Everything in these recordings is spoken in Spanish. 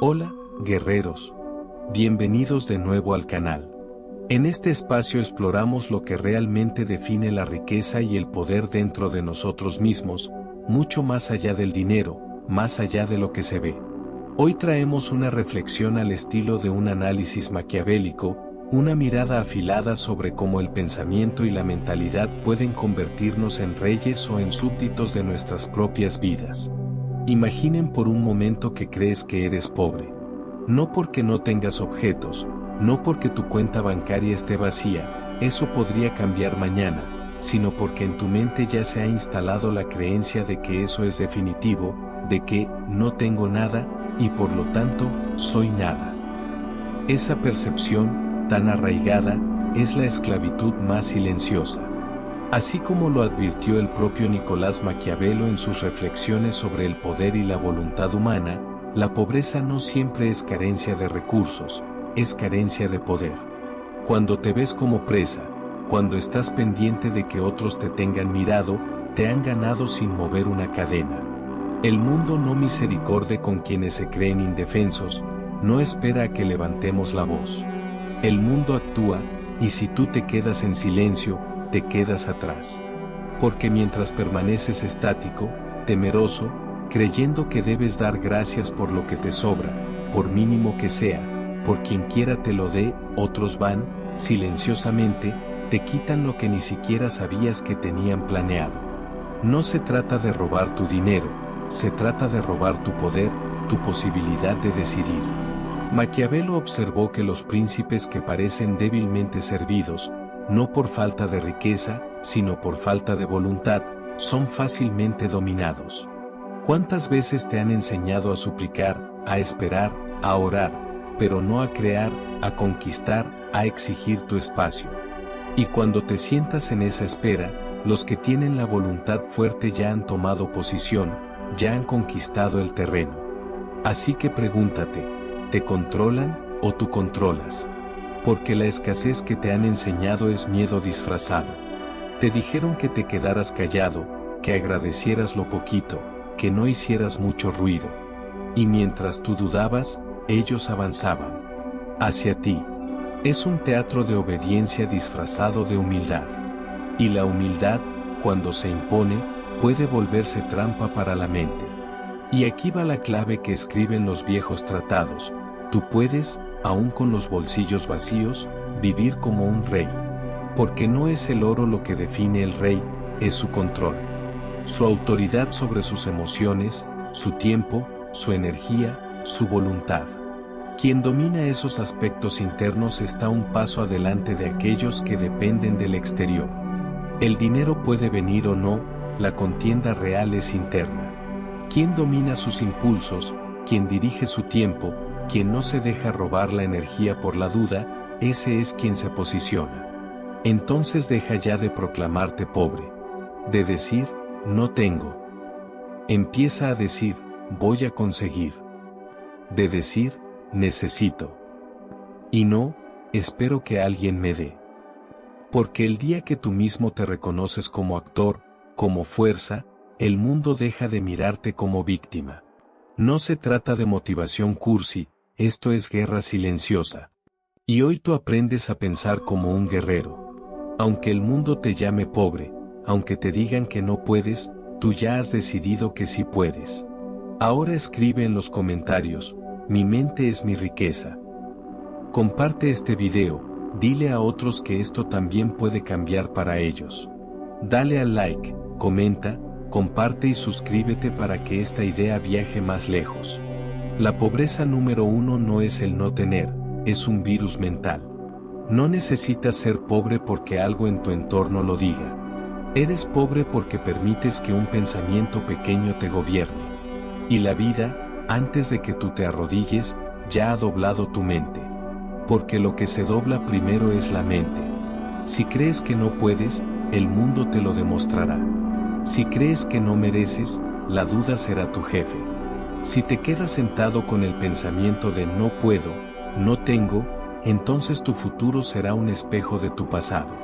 Hola, guerreros. Bienvenidos de nuevo al canal. En este espacio exploramos lo que realmente define la riqueza y el poder dentro de nosotros mismos, mucho más allá del dinero, más allá de lo que se ve. Hoy traemos una reflexión al estilo de un análisis maquiavélico, una mirada afilada sobre cómo el pensamiento y la mentalidad pueden convertirnos en reyes o en súbditos de nuestras propias vidas. Imaginen por un momento que crees que eres pobre. No porque no tengas objetos, no porque tu cuenta bancaria esté vacía, eso podría cambiar mañana, sino porque en tu mente ya se ha instalado la creencia de que eso es definitivo, de que no tengo nada, y por lo tanto, soy nada. Esa percepción, tan arraigada, es la esclavitud más silenciosa. Así como lo advirtió el propio Nicolás Maquiavelo en sus reflexiones sobre el poder y la voluntad humana, la pobreza no siempre es carencia de recursos, es carencia de poder. Cuando te ves como presa, cuando estás pendiente de que otros te tengan mirado, te han ganado sin mover una cadena. El mundo no misericorde con quienes se creen indefensos, no espera a que levantemos la voz. El mundo actúa, y si tú te quedas en silencio, te quedas atrás. Porque mientras permaneces estático, temeroso, creyendo que debes dar gracias por lo que te sobra, por mínimo que sea, por quien quiera te lo dé, otros van, silenciosamente, te quitan lo que ni siquiera sabías que tenían planeado. No se trata de robar tu dinero, se trata de robar tu poder, tu posibilidad de decidir. Maquiavelo observó que los príncipes que parecen débilmente servidos, no por falta de riqueza, sino por falta de voluntad, son fácilmente dominados. ¿Cuántas veces te han enseñado a suplicar, a esperar, a orar, pero no a crear, a conquistar, a exigir tu espacio? Y cuando te sientas en esa espera, los que tienen la voluntad fuerte ya han tomado posición, ya han conquistado el terreno. Así que pregúntate, ¿te controlan o tú controlas? Porque la escasez que te han enseñado es miedo disfrazado. Te dijeron que te quedaras callado, que agradecieras lo poquito, que no hicieras mucho ruido. Y mientras tú dudabas, ellos avanzaban hacia ti. Es un teatro de obediencia disfrazado de humildad. Y la humildad, cuando se impone, puede volverse trampa para la mente. Y aquí va la clave que escriben los viejos tratados. Tú puedes, aún con los bolsillos vacíos, vivir como un rey. Porque no es el oro lo que define el rey, es su control. Su autoridad sobre sus emociones, su tiempo, su energía, su voluntad. Quien domina esos aspectos internos está un paso adelante de aquellos que dependen del exterior. El dinero puede venir o no, la contienda real es interna. Quien domina sus impulsos, quien dirige su tiempo, quien no se deja robar la energía por la duda, ese es quien se posiciona. Entonces deja ya de proclamarte pobre. De decir, no tengo. Empieza a decir, voy a conseguir. De decir, necesito. Y no, espero que alguien me dé. Porque el día que tú mismo te reconoces como actor, como fuerza, el mundo deja de mirarte como víctima. No se trata de motivación cursi, esto es guerra silenciosa. Y hoy tú aprendes a pensar como un guerrero. Aunque el mundo te llame pobre, aunque te digan que no puedes, tú ya has decidido que sí puedes. Ahora escribe en los comentarios, mi mente es mi riqueza. Comparte este video, dile a otros que esto también puede cambiar para ellos. Dale al like, comenta, comparte y suscríbete para que esta idea viaje más lejos. La pobreza número 1 no es el no tener, es un virus mental. No necesitas ser pobre porque algo en tu entorno lo diga. Eres pobre porque permites que un pensamiento pequeño te gobierne. Y la vida, antes de que tú te arrodilles, ya ha doblado tu mente. Porque lo que se dobla primero es la mente. Si crees que no puedes, el mundo te lo demostrará. Si crees que no mereces, la duda será tu jefe. Si te quedas sentado con el pensamiento de no puedo, no tengo, entonces tu futuro será un espejo de tu pasado.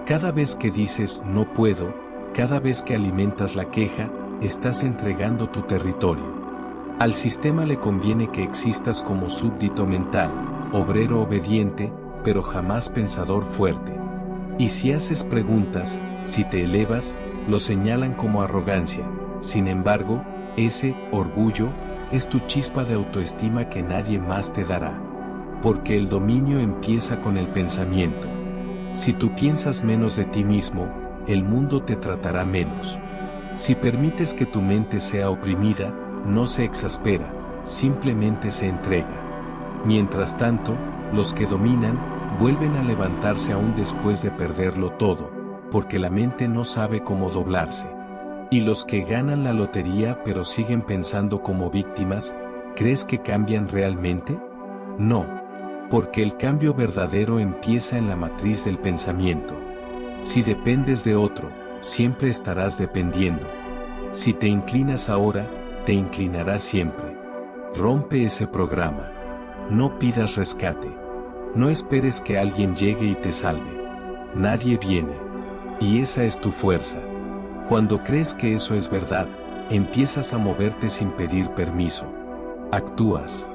Cada vez que dices no puedo, cada vez que alimentas la queja, estás entregando tu territorio. Al sistema le conviene que existas como súbdito mental, obrero obediente, pero jamás pensador fuerte. Y si haces preguntas, si te elevas, lo señalan como arrogancia. Sin embargo, ese orgullo es tu chispa de autoestima que nadie más te dará. Porque el dominio empieza con el pensamiento. Si tú piensas menos de ti mismo, el mundo te tratará menos. Si permites que tu mente sea oprimida, no se exaspera, simplemente se entrega. Mientras tanto, los que dominan, vuelven a levantarse aún después de perderlo todo, porque la mente no sabe cómo doblarse. Y los que ganan la lotería pero siguen pensando como víctimas, ¿crees que cambian realmente? No. Porque el cambio verdadero empieza en la matriz del pensamiento. Si dependes de otro, siempre estarás dependiendo. Si te inclinas ahora, te inclinarás siempre. Rompe ese programa. No pidas rescate. No esperes que alguien llegue y te salve. Nadie viene. Y esa es tu fuerza. Cuando crees que eso es verdad, empiezas a moverte sin pedir permiso. Actúas.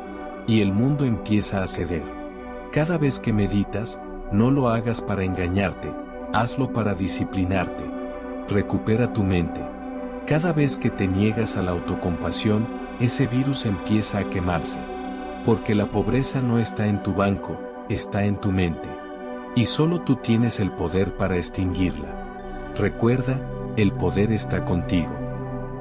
Y el mundo empieza a ceder. Cada vez que meditas, no lo hagas para engañarte, hazlo para disciplinarte. Recupera tu mente. Cada vez que te niegas a la autocompasión, ese virus empieza a quemarse. Porque la pobreza no está en tu banco, está en tu mente. Y solo tú tienes el poder para extinguirla. Recuerda, el poder está contigo.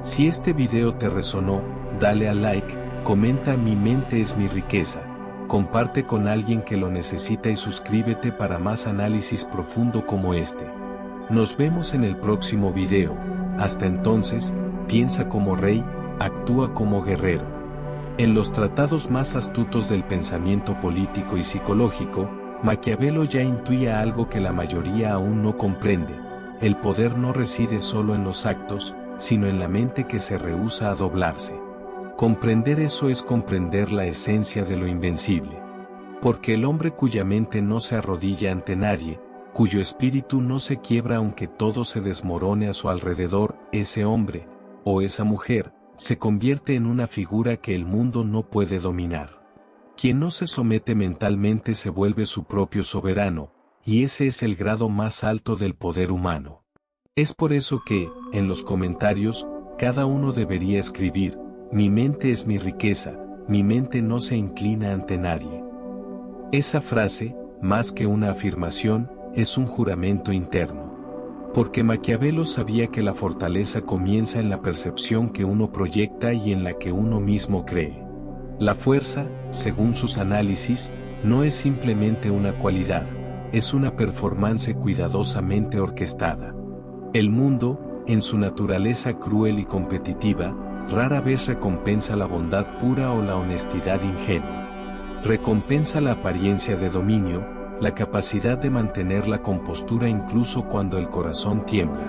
Si este video te resonó, dale a like, comenta "Mi mente es mi riqueza". Comparte con alguien que lo necesita y suscríbete para más análisis profundo como este. Nos vemos en el próximo video. Hasta entonces, piensa como rey, actúa como guerrero. En los tratados más astutos del pensamiento político y psicológico, Maquiavelo ya intuía algo que la mayoría aún no comprende. El poder no reside solo en los actos, sino en la mente que se rehúsa a doblarse. Comprender eso es comprender la esencia de lo invencible. Porque el hombre cuya mente no se arrodilla ante nadie, cuyo espíritu no se quiebra aunque todo se desmorone a su alrededor, ese hombre, o esa mujer, se convierte en una figura que el mundo no puede dominar. Quien no se somete mentalmente se vuelve su propio soberano, y ese es el grado más alto del poder humano. Es por eso que, en los comentarios, cada uno debería escribir: "Mi mente es mi riqueza, mi mente no se inclina ante nadie". Esa frase, más que una afirmación, es un juramento interno. Porque Maquiavelo sabía que la fortaleza comienza en la percepción que uno proyecta y en la que uno mismo cree. La fuerza, según sus análisis, no es simplemente una cualidad, es una performance cuidadosamente orquestada. El mundo, en su naturaleza cruel y competitiva, rara vez recompensa la bondad pura o la honestidad ingenua. Recompensa la apariencia de dominio, la capacidad de mantener la compostura incluso cuando el corazón tiembla.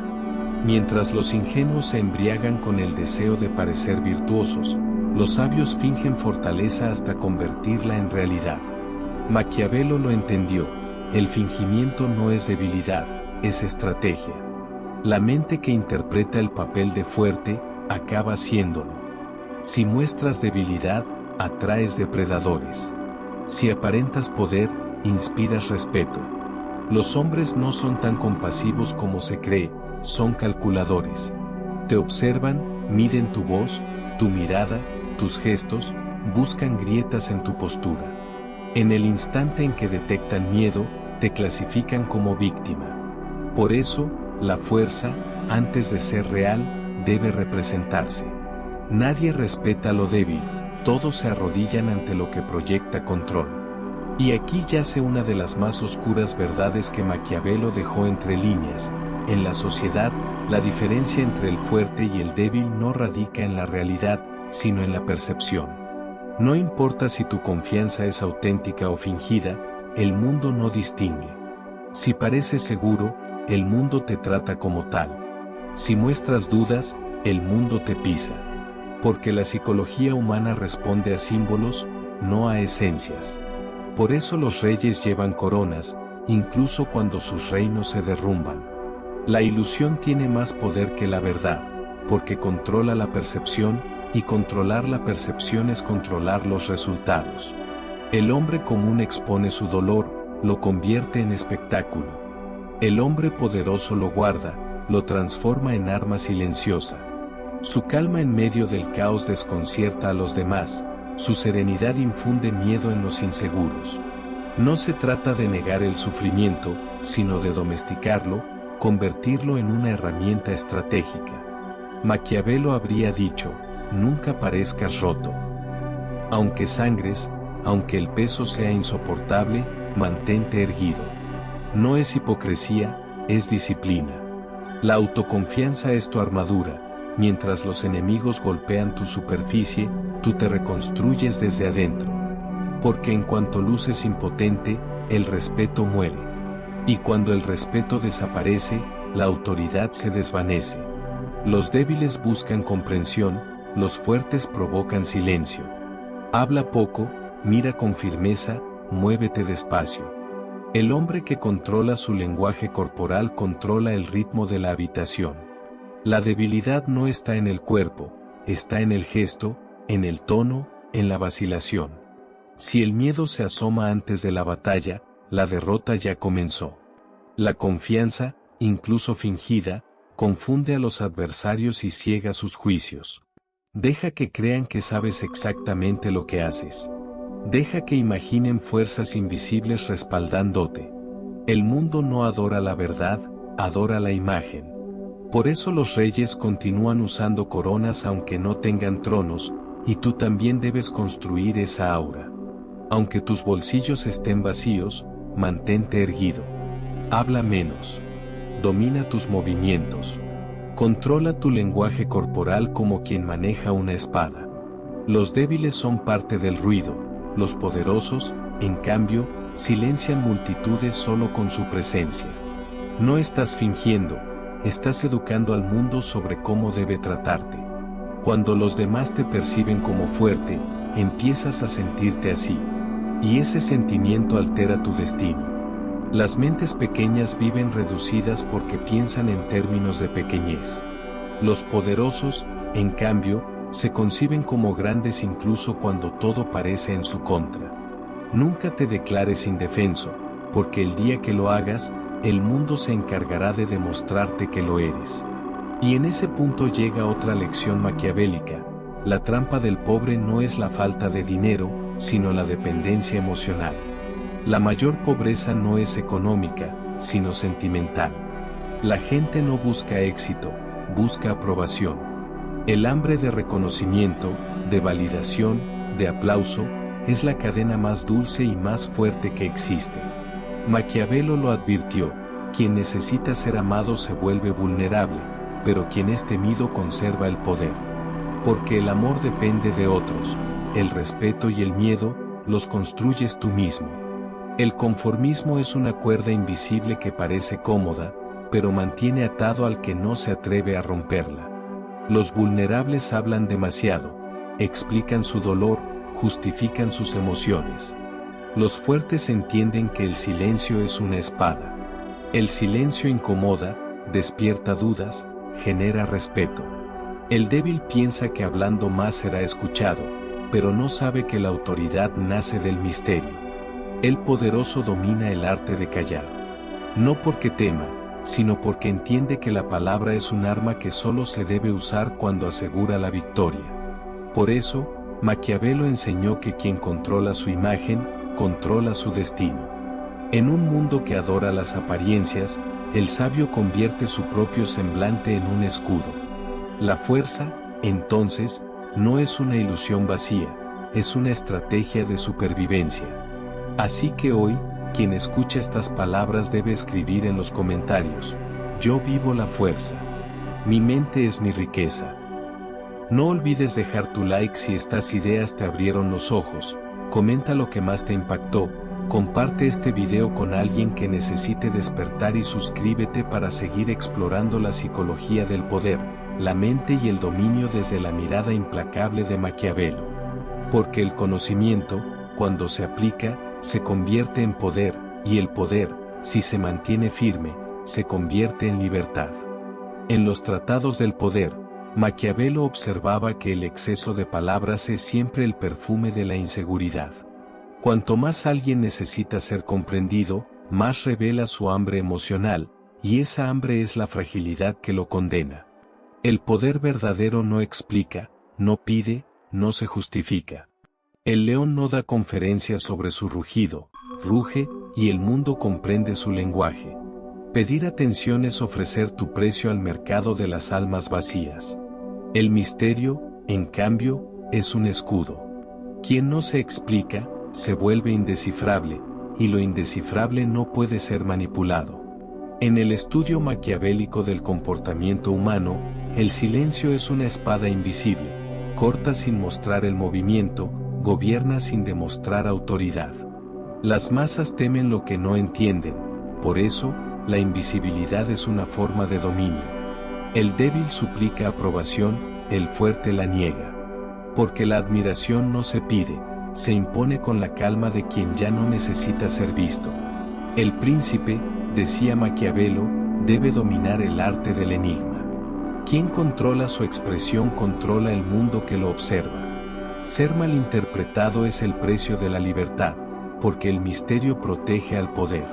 Mientras los ingenuos se embriagan con el deseo de parecer virtuosos, los sabios fingen fortaleza hasta convertirla en realidad. Maquiavelo lo entendió: el fingimiento no es debilidad, es estrategia. La mente que interpreta el papel de fuerte, acaba siéndolo. Si muestras debilidad, atraes depredadores. Si aparentas poder, inspiras respeto. Los hombres no son tan compasivos como se cree, son calculadores. Te observan, miden tu voz, tu mirada, tus gestos, buscan grietas en tu postura. En el instante en que detectan miedo, te clasifican como víctima. Por eso, la fuerza, antes de ser real, debe representarse. Nadie respeta lo débil, todos se arrodillan ante lo que proyecta control. Y aquí yace una de las más oscuras verdades que Maquiavelo dejó entre líneas: en la sociedad, la diferencia entre el fuerte y el débil no radica en la realidad, sino en la percepción. No importa si tu confianza es auténtica o fingida, el mundo no distingue. Si pareces seguro, el mundo te trata como tal. Si muestras dudas, el mundo te pisa. Porque la psicología humana responde a símbolos, no a esencias. Por eso los reyes llevan coronas, incluso cuando sus reinos se derrumban. La ilusión tiene más poder que la verdad, porque controla la percepción, y controlar la percepción es controlar los resultados. El hombre común expone su dolor, lo convierte en espectáculo. El hombre poderoso lo guarda, lo transforma en arma silenciosa. Su calma en medio del caos desconcierta a los demás, su serenidad infunde miedo en los inseguros. No se trata de negar el sufrimiento, sino de domesticarlo, convertirlo en una herramienta estratégica. Maquiavelo habría dicho, nunca parezcas roto. Aunque sangres, aunque el peso sea insoportable, mantente erguido. No es hipocresía, es disciplina. La autoconfianza es tu armadura. Mientras los enemigos golpean tu superficie, tú te reconstruyes desde adentro. Porque en cuanto luces impotente, el respeto muere. Y cuando el respeto desaparece, la autoridad se desvanece. Los débiles buscan comprensión, los fuertes provocan silencio. Habla poco, mira con firmeza, muévete despacio. El hombre que controla su lenguaje corporal controla el ritmo de la habitación. La debilidad no está en el cuerpo, está en el gesto, en el tono, en la vacilación. Si el miedo se asoma antes de la batalla, la derrota ya comenzó. La confianza, incluso fingida, confunde a los adversarios y ciega sus juicios. Deja que crean que sabes exactamente lo que haces. Deja que imaginen fuerzas invisibles respaldándote. El mundo no adora la verdad, adora la imagen. Por eso los reyes continúan usando coronas aunque no tengan tronos, y tú también debes construir esa aura. Aunque tus bolsillos estén vacíos, mantente erguido. Habla menos. Domina tus movimientos. Controla tu lenguaje corporal como quien maneja una espada. Los débiles son parte del ruido, los poderosos, en cambio, silencian multitudes solo con su presencia. No estás fingiendo, estás educando al mundo sobre cómo debe tratarte. Cuando los demás te perciben como fuerte, empiezas a sentirte así. Y ese sentimiento altera tu destino. Las mentes pequeñas viven reducidas porque piensan en términos de pequeñez. Los poderosos, en cambio, se conciben como grandes incluso cuando todo parece en su contra. Nunca te declares indefenso, porque el día que lo hagas, el mundo se encargará de demostrarte que lo eres. Y en ese punto llega otra lección maquiavélica. La trampa del pobre no es la falta de dinero, sino la dependencia emocional. La mayor pobreza no es económica, sino sentimental. La gente no busca éxito, busca aprobación. El hambre de reconocimiento, de validación, de aplauso, es la cadena más dulce y más fuerte que existe. Maquiavelo lo advirtió, quien necesita ser amado se vuelve vulnerable, pero quien es temido conserva el poder. Porque el amor depende de otros, el respeto y el miedo, los construyes tú mismo. El conformismo es una cuerda invisible que parece cómoda, pero mantiene atado al que no se atreve a romperla. Los vulnerables hablan demasiado, explican su dolor, justifican sus emociones. Los fuertes entienden que el silencio es una espada. El silencio incomoda, despierta dudas, genera respeto. El débil piensa que hablando más será escuchado, pero no sabe que la autoridad nace del misterio. El poderoso domina el arte de callar. No porque tema, sino porque entiende que la palabra es un arma que solo se debe usar cuando asegura la victoria. Por eso, Maquiavelo enseñó que quien controla su imagen, controla su destino. En un mundo que adora las apariencias, el sabio convierte su propio semblante en un escudo. La fuerza, entonces, no es una ilusión vacía, es una estrategia de supervivencia. Así que hoy, quien escucha estas palabras debe escribir en los comentarios: yo vivo la fuerza. Mi mente es mi riqueza. No olvides dejar tu like si estas ideas te abrieron los ojos, comenta lo que más te impactó, comparte este video con alguien que necesite despertar y suscríbete para seguir explorando la psicología del poder, la mente y el dominio desde la mirada implacable de Maquiavelo. Porque el conocimiento, cuando se aplica, se convierte en poder, y el poder, si se mantiene firme, se convierte en libertad. En los tratados del poder, Maquiavelo observaba que el exceso de palabras es siempre el perfume de la inseguridad. Cuanto más alguien necesita ser comprendido, más revela su hambre emocional, y esa hambre es la fragilidad que lo condena. El poder verdadero no explica, no pide, no se justifica. El león no da conferencias sobre su rugido, ruge, y el mundo comprende su lenguaje. Pedir atención es ofrecer tu precio al mercado de las almas vacías. El misterio, en cambio, es un escudo. Quien no se explica, se vuelve indescifrable, y lo indescifrable no puede ser manipulado. En el estudio maquiavélico del comportamiento humano, el silencio es una espada invisible, corta sin mostrar el movimiento, gobierna sin demostrar autoridad. Las masas temen lo que no entienden, por eso, la invisibilidad es una forma de dominio. El débil suplica aprobación, el fuerte la niega. Porque la admiración no se pide, se impone con la calma de quien ya no necesita ser visto. El príncipe, decía Maquiavelo, debe dominar el arte del enigma. Quien controla su expresión controla el mundo que lo observa. Ser malinterpretado es el precio de la libertad, porque el misterio protege al poder.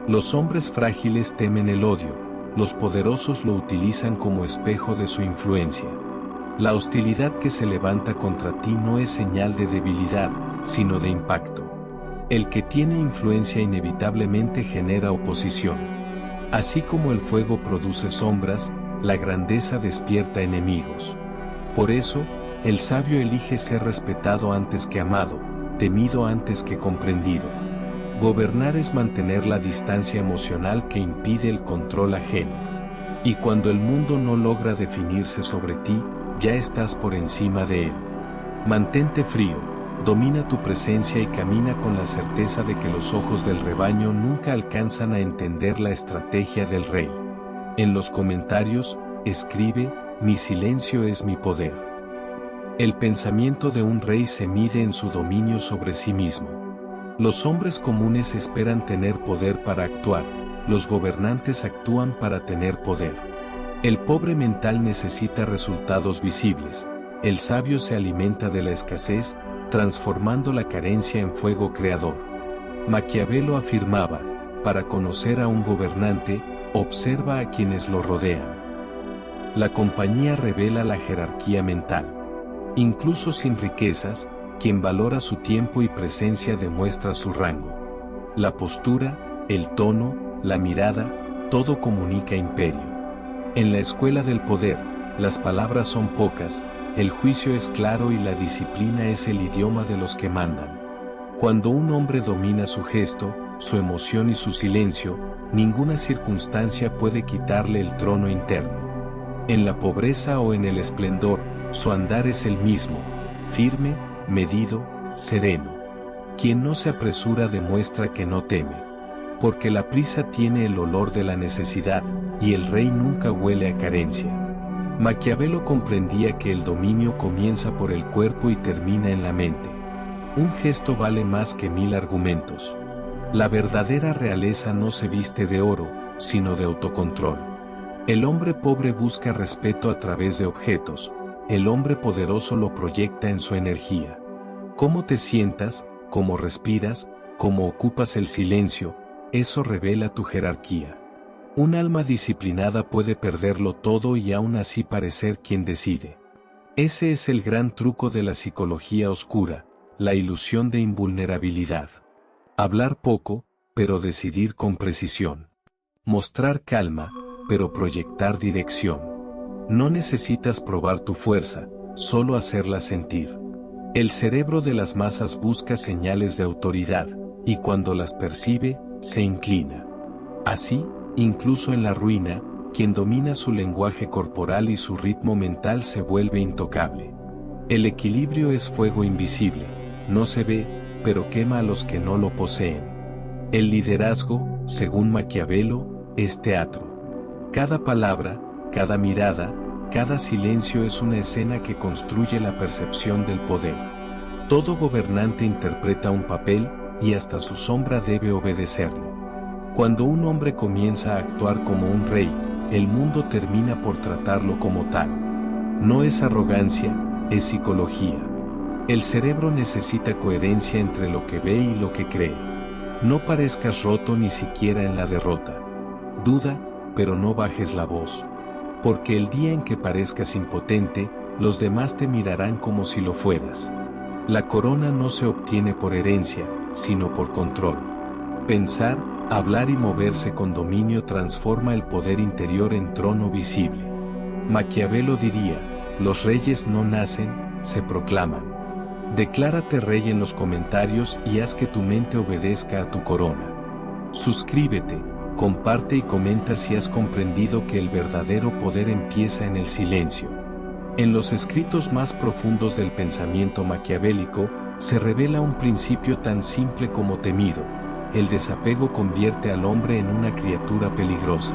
Los hombres frágiles temen el odio, los poderosos lo utilizan como espejo de su influencia. La hostilidad que se levanta contra ti no es señal de debilidad, sino de impacto. El que tiene influencia inevitablemente genera oposición. Así como el fuego produce sombras, la grandeza despierta enemigos. Por eso, el sabio elige ser respetado antes que amado, temido antes que comprendido. Gobernar es mantener la distancia emocional que impide el control ajeno. Y cuando el mundo no logra definirse sobre ti, ya estás por encima de él. Mantente frío, domina tu presencia y camina con la certeza de que los ojos del rebaño nunca alcanzan a entender la estrategia del rey. En los comentarios, escribe, mi silencio es mi poder. El pensamiento de un rey se mide en su dominio sobre sí mismo. Los hombres comunes esperan tener poder para actuar, los gobernantes actúan para tener poder. El pobre mental necesita resultados visibles, el sabio se alimenta de la escasez, transformando la carencia en fuego creador. Maquiavelo afirmaba, para conocer a un gobernante, observa a quienes lo rodean. La compañía revela la jerarquía mental. Incluso sin riquezas, quien valora su tiempo y presencia demuestra su rango. La postura, el tono, la mirada, todo comunica imperio. En la escuela del poder, las palabras son pocas, el juicio es claro y la disciplina es el idioma de los que mandan. Cuando un hombre domina su gesto, su emoción y su silencio, ninguna circunstancia puede quitarle el trono interno. En la pobreza o en el esplendor, su andar es el mismo, firme, medido, sereno. Quien no se apresura demuestra que no teme. Porque la prisa tiene el olor de la necesidad, y el rey nunca huele a carencia. Maquiavelo comprendía que el dominio comienza por el cuerpo y termina en la mente. Un gesto vale más que 1000 argumentos. La verdadera realeza no se viste de oro, sino de autocontrol. El hombre pobre busca respeto a través de objetos, el hombre poderoso lo proyecta en su energía. Cómo te sientas, cómo respiras, cómo ocupas el silencio, eso revela tu jerarquía. Un alma disciplinada puede perderlo todo y aún así parecer quien decide. Ese es el gran truco de la psicología oscura, la ilusión de invulnerabilidad. Hablar poco, pero decidir con precisión. Mostrar calma, pero proyectar dirección. No necesitas probar tu fuerza, solo hacerla sentir. El cerebro de las masas busca señales de autoridad, y cuando las percibe, se inclina. Así, incluso en la ruina, quien domina su lenguaje corporal y su ritmo mental se vuelve intocable. El equilibrio es fuego invisible, no se ve, pero quema a los que no lo poseen. El liderazgo, según Maquiavelo, es teatro. Cada palabra, cada mirada, cada silencio es una escena que construye la percepción del poder. Todo gobernante interpreta un papel, y hasta su sombra debe obedecerlo. Cuando un hombre comienza a actuar como un rey, el mundo termina por tratarlo como tal. No es arrogancia, es psicología. El cerebro necesita coherencia entre lo que ve y lo que cree. No parezcas roto ni siquiera en la derrota. Duda, pero no bajes la voz. Porque el día en que parezcas impotente, los demás te mirarán como si lo fueras. La corona no se obtiene por herencia, sino por control. Pensar, hablar y moverse con dominio transforma el poder interior en trono visible. Maquiavelo diría, los reyes no nacen, se proclaman. Declárate rey en los comentarios y haz que tu mente obedezca a tu corona. Suscríbete, comparte y comenta si has comprendido que el verdadero poder empieza en el silencio. En los escritos más profundos del pensamiento maquiavélico, se revela un principio tan simple como temido: el desapego convierte al hombre en una criatura peligrosa.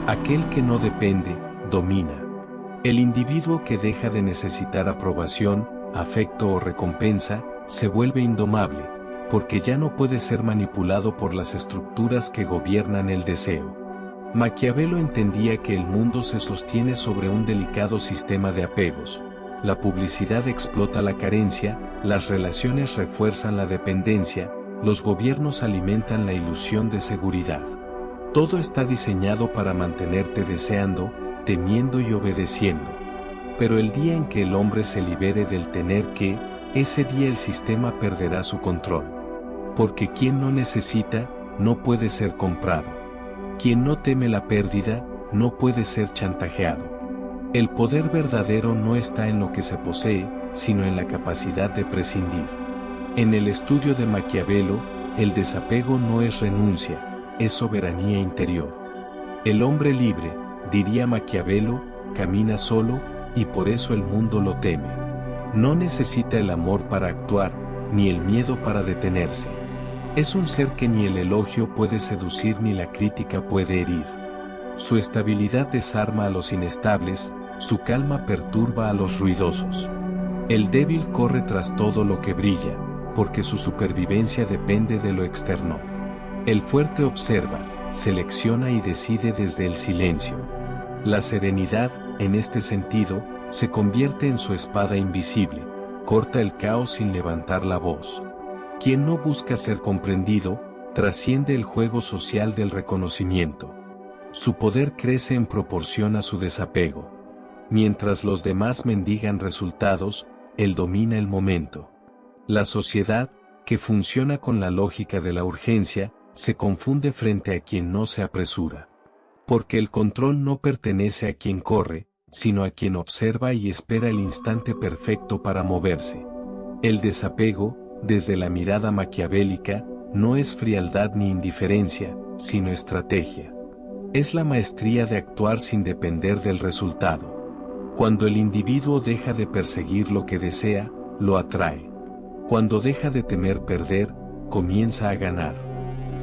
Aquel que no depende, domina. El individuo que deja de necesitar aprobación, afecto o recompensa, se vuelve indomable, porque ya no puede ser manipulado por las estructuras que gobiernan el deseo. Maquiavelo entendía que el mundo se sostiene sobre un delicado sistema de apegos. La publicidad explota la carencia, las relaciones refuerzan la dependencia, los gobiernos alimentan la ilusión de seguridad. Todo está diseñado para mantenerte deseando, temiendo y obedeciendo. Pero el día en que el hombre se libere del tener que, ese día el sistema perderá su control. Porque quien no necesita, no puede ser comprado. Quien no teme la pérdida, no puede ser chantajeado. El poder verdadero no está en lo que se posee, sino en la capacidad de prescindir. En el estudio de Maquiavelo, el desapego no es renuncia, es soberanía interior. El hombre libre, diría Maquiavelo, camina solo, y por eso el mundo lo teme. No necesita el amor para actuar, ni el miedo para detenerse. Es un ser que ni el elogio puede seducir ni la crítica puede herir. Su estabilidad desarma a los inestables, su calma perturba a los ruidosos. El débil corre tras todo lo que brilla, porque su supervivencia depende de lo externo. El fuerte observa, selecciona y decide desde el silencio. La serenidad, en este sentido, se convierte en su espada invisible, corta el caos sin levantar la voz. Quien no busca ser comprendido, trasciende el juego social del reconocimiento. Su poder crece en proporción a su desapego. Mientras los demás mendigan resultados, él domina el momento. La sociedad, que funciona con la lógica de la urgencia, se confunde frente a quien no se apresura. Porque el control no pertenece a quien corre, sino a quien observa y espera el instante perfecto para moverse. El desapego, desde la mirada maquiavélica, no es frialdad ni indiferencia, sino estrategia. Es la maestría de actuar sin depender del resultado. Cuando el individuo deja de perseguir lo que desea, lo atrae. Cuando deja de temer perder, comienza a ganar.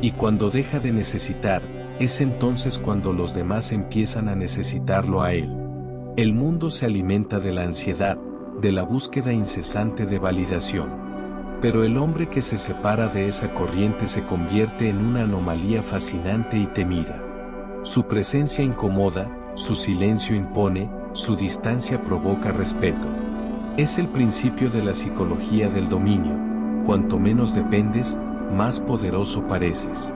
Y cuando deja de necesitar, es entonces cuando los demás empiezan a necesitarlo a él. El mundo se alimenta de la ansiedad, de la búsqueda incesante de validación. Pero el hombre que se separa de esa corriente se convierte en una anomalía fascinante y temida. Su presencia incomoda, su silencio impone, su distancia provoca respeto. Es el principio de la psicología del dominio: cuanto menos dependes, más poderoso pareces.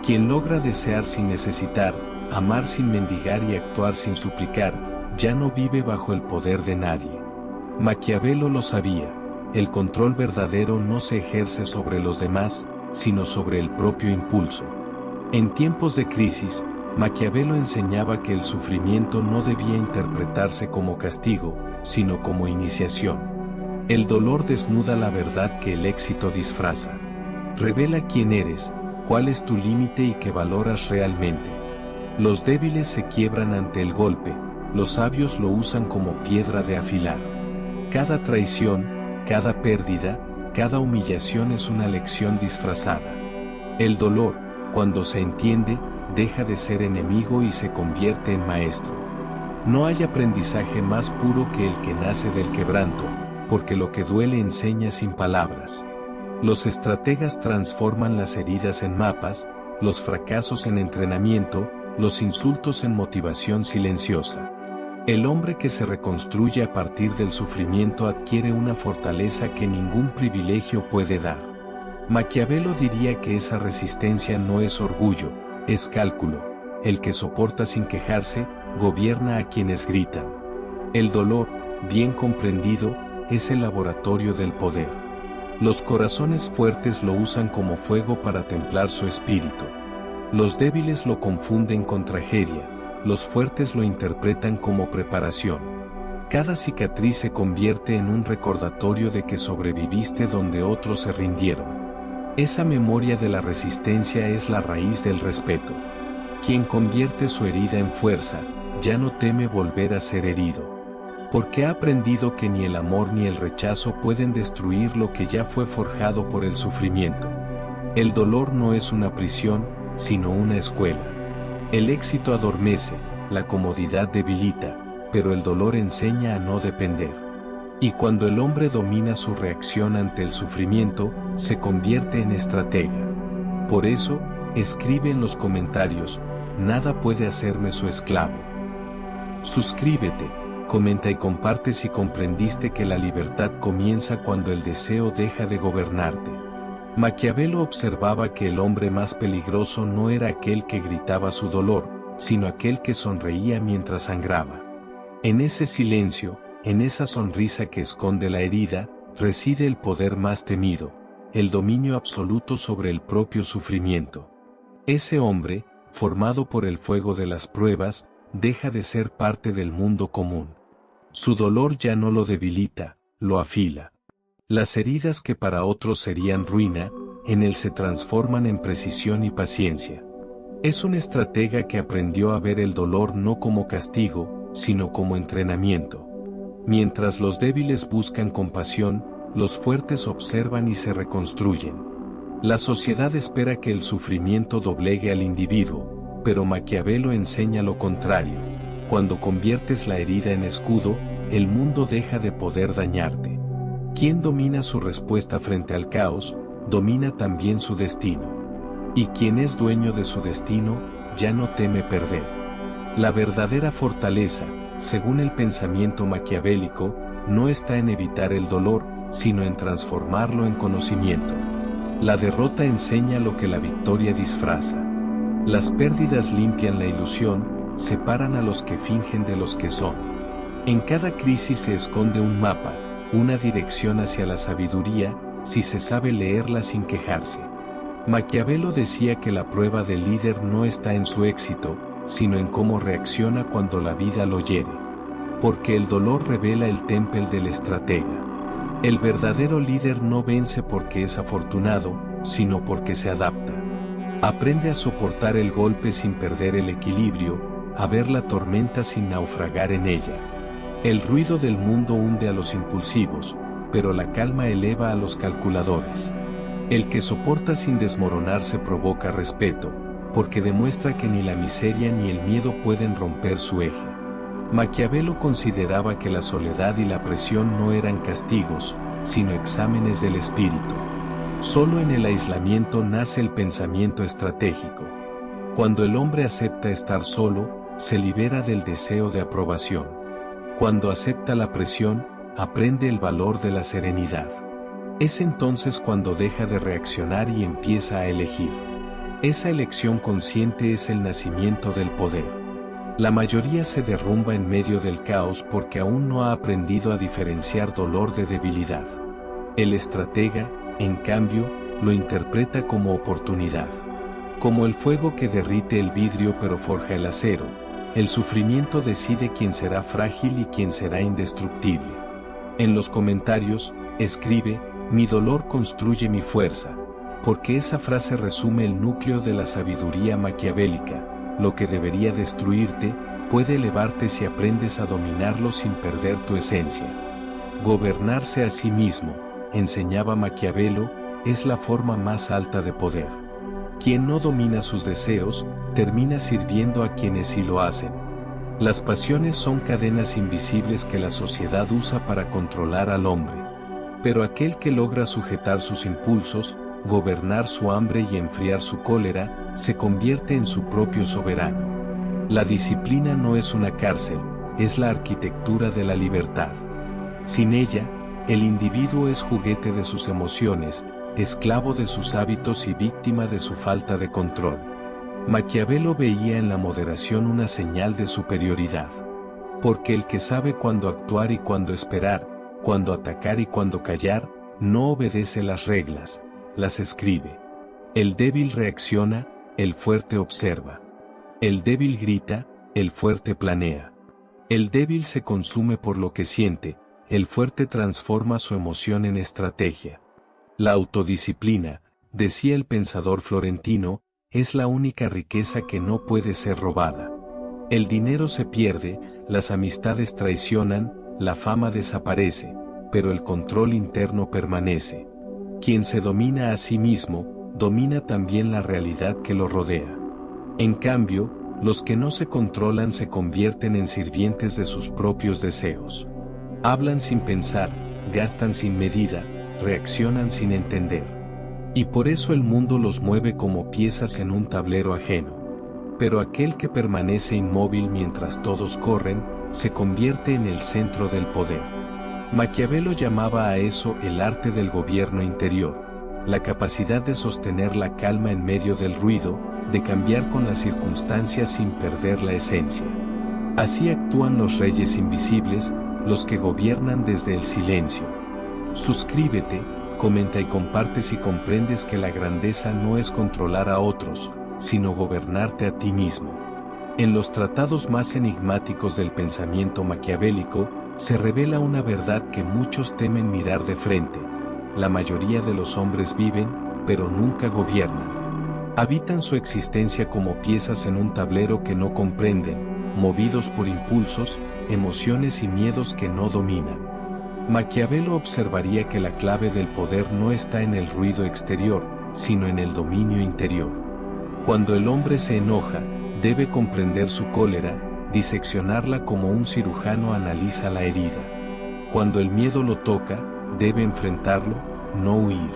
Quien logra desear sin necesitar, amar sin mendigar y actuar sin suplicar, ya no vive bajo el poder de nadie. Maquiavelo lo sabía. El control verdadero no se ejerce sobre los demás, sino sobre el propio impulso. En tiempos de crisis, Maquiavelo enseñaba que el sufrimiento no debía interpretarse como castigo, sino como iniciación. El dolor desnuda la verdad que el éxito disfraza. Revela quién eres, cuál es tu límite y qué valoras realmente. Los débiles se quiebran ante el golpe, los sabios lo usan como piedra de afilar. Cada traición, cada pérdida, cada humillación es una lección disfrazada. El dolor, cuando se entiende, deja de ser enemigo y se convierte en maestro. No hay aprendizaje más puro que el que nace del quebranto, porque lo que duele enseña sin palabras. Los estrategas transforman las heridas en mapas, los fracasos en entrenamiento, los insultos en motivación silenciosa. El hombre que se reconstruye a partir del sufrimiento adquiere una fortaleza que ningún privilegio puede dar. Maquiavelo diría que esa resistencia no es orgullo, es cálculo. El que soporta sin quejarse, gobierna a quienes gritan. El dolor, bien comprendido, es el laboratorio del poder. Los corazones fuertes lo usan como fuego para templar su espíritu. Los débiles lo confunden con tragedia, los fuertes lo interpretan como preparación. Cada cicatriz se convierte en un recordatorio de que sobreviviste donde otros se rindieron. Esa memoria de la resistencia es la raíz del respeto. Quien convierte su herida en fuerza, ya no teme volver a ser herido. Porque ha aprendido que ni el amor ni el rechazo pueden destruir lo que ya fue forjado por el sufrimiento. El dolor no es una prisión, sino una escuela. El éxito adormece, la comodidad debilita, pero el dolor enseña a no depender. Y cuando el hombre domina su reacción ante el sufrimiento, se convierte en estratega. Por eso, escribe en los comentarios, nada puede hacerme su esclavo. Suscríbete, comenta y comparte si comprendiste que la libertad comienza cuando el deseo deja de gobernarte. Maquiavelo observaba que el hombre más peligroso no era aquel que gritaba su dolor, sino aquel que sonreía mientras sangraba. En ese silencio, en esa sonrisa que esconde la herida, reside el poder más temido, el dominio absoluto sobre el propio sufrimiento. Ese hombre, formado por el fuego de las pruebas, deja de ser parte del mundo común. Su dolor ya no lo debilita, lo afila. Las heridas que para otros serían ruina, en él se transforman en precisión y paciencia. Es un estratega que aprendió a ver el dolor no como castigo, sino como entrenamiento. Mientras los débiles buscan compasión, los fuertes observan y se reconstruyen. La sociedad espera que el sufrimiento doblegue al individuo, pero Maquiavelo enseña lo contrario. Cuando conviertes la herida en escudo, el mundo deja de poder dañarte. Quien domina su respuesta frente al caos, domina también su destino. Y quien es dueño de su destino, ya no teme perder. La verdadera fortaleza, según el pensamiento maquiavélico, no está en evitar el dolor, sino en transformarlo en conocimiento. La derrota enseña lo que la victoria disfraza. Las pérdidas limpian la ilusión, separan a los que fingen de los que son. En cada crisis se esconde un mapa, una dirección hacia la sabiduría, si se sabe leerla sin quejarse. Maquiavelo decía que la prueba del líder no está en su éxito, sino en cómo reacciona cuando la vida lo hiere. Porque el dolor revela el temple del estratega. El verdadero líder no vence porque es afortunado, sino porque se adapta. Aprende a soportar el golpe sin perder el equilibrio, a ver la tormenta sin naufragar en ella. El ruido del mundo hunde a los impulsivos, pero la calma eleva a los calculadores. El que soporta sin desmoronarse provoca respeto, porque demuestra que ni la miseria ni el miedo pueden romper su eje. Maquiavelo consideraba que la soledad y la presión no eran castigos, sino exámenes del espíritu. Solo en el aislamiento nace el pensamiento estratégico. Cuando el hombre acepta estar solo, se libera del deseo de aprobación. Cuando acepta la presión, aprende el valor de la serenidad. Es entonces cuando deja de reaccionar y empieza a elegir. Esa elección consciente es el nacimiento del poder. La mayoría se derrumba en medio del caos porque aún no ha aprendido a diferenciar dolor de debilidad. El estratega, en cambio, lo interpreta como oportunidad. Como el fuego que derrite el vidrio pero forja el acero, el sufrimiento decide quién será frágil y quién será indestructible. En los comentarios, escribe, mi dolor construye mi fuerza, porque esa frase resume el núcleo de la sabiduría maquiavélica. Lo que debería destruirte, puede elevarte si aprendes a dominarlo sin perder tu esencia. Gobernarse a sí mismo, enseñaba Maquiavelo, es la forma más alta de poder. Quien no domina sus deseos, termina sirviendo a quienes sí lo hacen. Las pasiones son cadenas invisibles que la sociedad usa para controlar al hombre. Pero aquel que logra sujetar sus impulsos, gobernar su hambre y enfriar su cólera, se convierte en su propio soberano. La disciplina no es una cárcel, es la arquitectura de la libertad. Sin ella, el individuo es juguete de sus emociones, esclavo de sus hábitos y víctima de su falta de control. Maquiavelo veía en la moderación una señal de superioridad. Porque el que sabe cuándo actuar y cuándo esperar, cuándo atacar y cuándo callar, no obedece las reglas, las escribe. El débil reacciona, el fuerte observa. El débil grita, el fuerte planea. El débil se consume por lo que siente, el fuerte transforma su emoción en estrategia. La autodisciplina, decía el pensador florentino, es la única riqueza que no puede ser robada. El dinero se pierde, las amistades traicionan, la fama desaparece, pero el control interno permanece. Quien se domina a sí mismo, domina también la realidad que lo rodea. En cambio, los que no se controlan se convierten en sirvientes de sus propios deseos. Hablan sin pensar, gastan sin medida, reaccionan sin entender. Y por eso el mundo los mueve como piezas en un tablero ajeno. Pero aquel que permanece inmóvil mientras todos corren, se convierte en el centro del poder. Maquiavelo llamaba a eso el arte del gobierno interior, la capacidad de sostener la calma en medio del ruido, de cambiar con las circunstancias sin perder la esencia. Así actúan los reyes invisibles, los que gobiernan desde el silencio. Suscríbete, comenta y comparte si comprendes que la grandeza no es controlar a otros, sino gobernarte a ti mismo. En los tratados más enigmáticos del pensamiento maquiavélico, se revela una verdad que muchos temen mirar de frente. La mayoría de los hombres viven, pero nunca gobiernan. Habitan su existencia como piezas en un tablero que no comprenden, movidos por impulsos, emociones y miedos que no dominan. Maquiavelo observaría que la clave del poder no está en el ruido exterior, sino en el dominio interior. Cuando el hombre se enoja, debe comprender su cólera, diseccionarla como un cirujano analiza la herida. Cuando el miedo lo toca, debe enfrentarlo, no huir.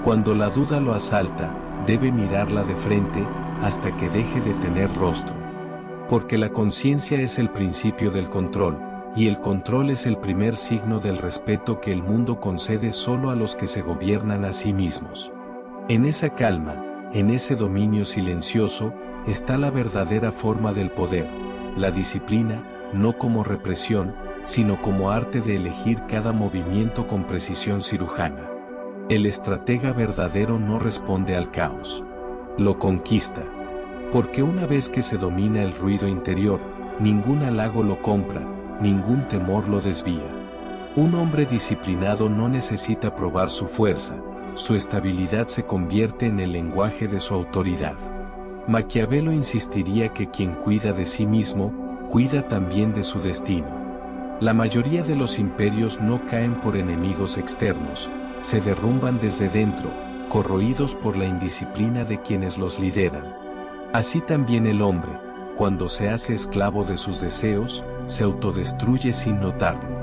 Cuando la duda lo asalta, debe mirarla de frente, hasta que deje de tener rostro. Porque la conciencia es el principio del control, y el control es el primer signo del respeto que el mundo concede solo a los que se gobiernan a sí mismos. En esa calma, en ese dominio silencioso, está la verdadera forma del poder, la disciplina, no como represión, sino como arte de elegir cada movimiento con precisión cirujana. El estratega verdadero no responde al caos. Lo conquista. Porque una vez que se domina el ruido interior, ningún halago lo compra, ningún temor lo desvía. Un hombre disciplinado no necesita probar su fuerza, su estabilidad se convierte en el lenguaje de su autoridad. Maquiavelo insistiría que quien cuida de sí mismo, cuida también de su destino. La mayoría de los imperios no caen por enemigos externos, se derrumban desde dentro, corroídos por la indisciplina de quienes los lideran. Así también el hombre, cuando se hace esclavo de sus deseos, se autodestruye sin notarlo.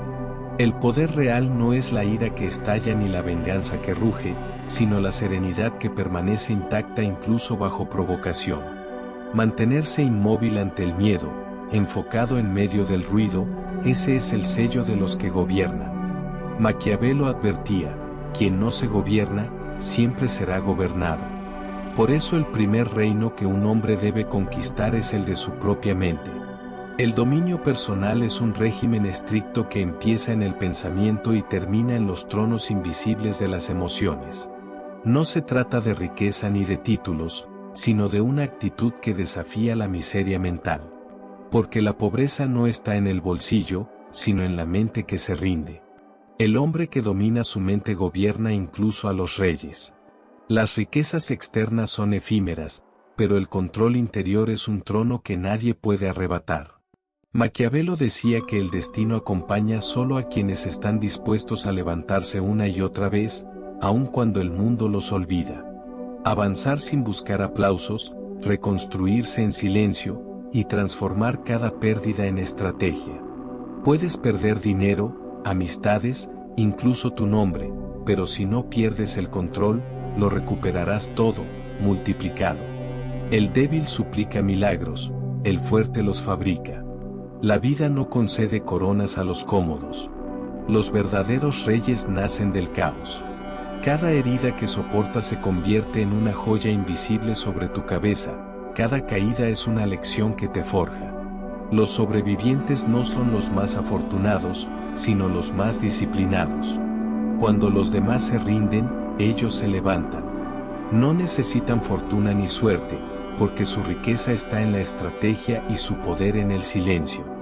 El poder real no es la ira que estalla ni la venganza que ruge, sino la serenidad que permanece intacta incluso bajo provocación. Mantenerse inmóvil ante el miedo, enfocado en medio del ruido, ese es el sello de los que gobiernan. Maquiavelo advertía, quien no se gobierna, siempre será gobernado. Por eso el primer reino que un hombre debe conquistar es el de su propia mente. El dominio personal es un régimen estricto que empieza en el pensamiento y termina en los tronos invisibles de las emociones. No se trata de riqueza ni de títulos, sino de una actitud que desafía la miseria mental. Porque la pobreza no está en el bolsillo, sino en la mente que se rinde. El hombre que domina su mente gobierna incluso a los reyes. Las riquezas externas son efímeras, pero el control interior es un trono que nadie puede arrebatar. Maquiavelo decía que el destino acompaña solo a quienes están dispuestos a levantarse una y otra vez, aun cuando el mundo los olvida. Avanzar sin buscar aplausos, reconstruirse en silencio, y transformar cada pérdida en estrategia. Puedes perder dinero, amistades, incluso tu nombre, pero si no pierdes el control, lo recuperarás todo, multiplicado. El débil suplica milagros, el fuerte los fabrica. La vida no concede coronas a los cómodos. Los verdaderos reyes nacen del caos. Cada herida que soportas se convierte en una joya invisible sobre tu cabeza, cada caída es una lección que te forja. Los sobrevivientes no son los más afortunados, sino los más disciplinados. Cuando los demás se rinden, ellos se levantan. No necesitan fortuna ni suerte, porque su riqueza está en la estrategia y su poder en el silencio.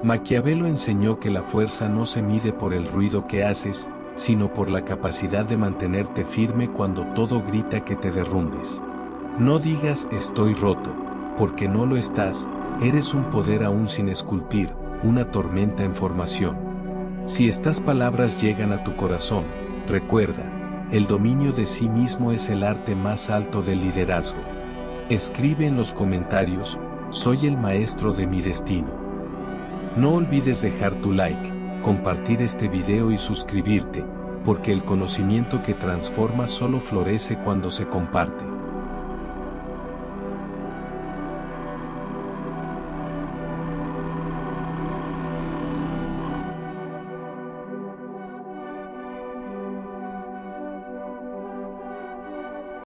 Maquiavelo enseñó que la fuerza no se mide por el ruido que haces, sino por la capacidad de mantenerte firme cuando todo grita que te derrumbes. No digas estoy roto, porque no lo estás, eres un poder aún sin esculpir, una tormenta en formación. Si estas palabras llegan a tu corazón, recuerda, el dominio de sí mismo es el arte más alto del liderazgo. Escribe en los comentarios, soy el maestro de mi destino. No olvides dejar tu like, compartir este video y suscribirte, porque el conocimiento que transforma solo florece cuando se comparte.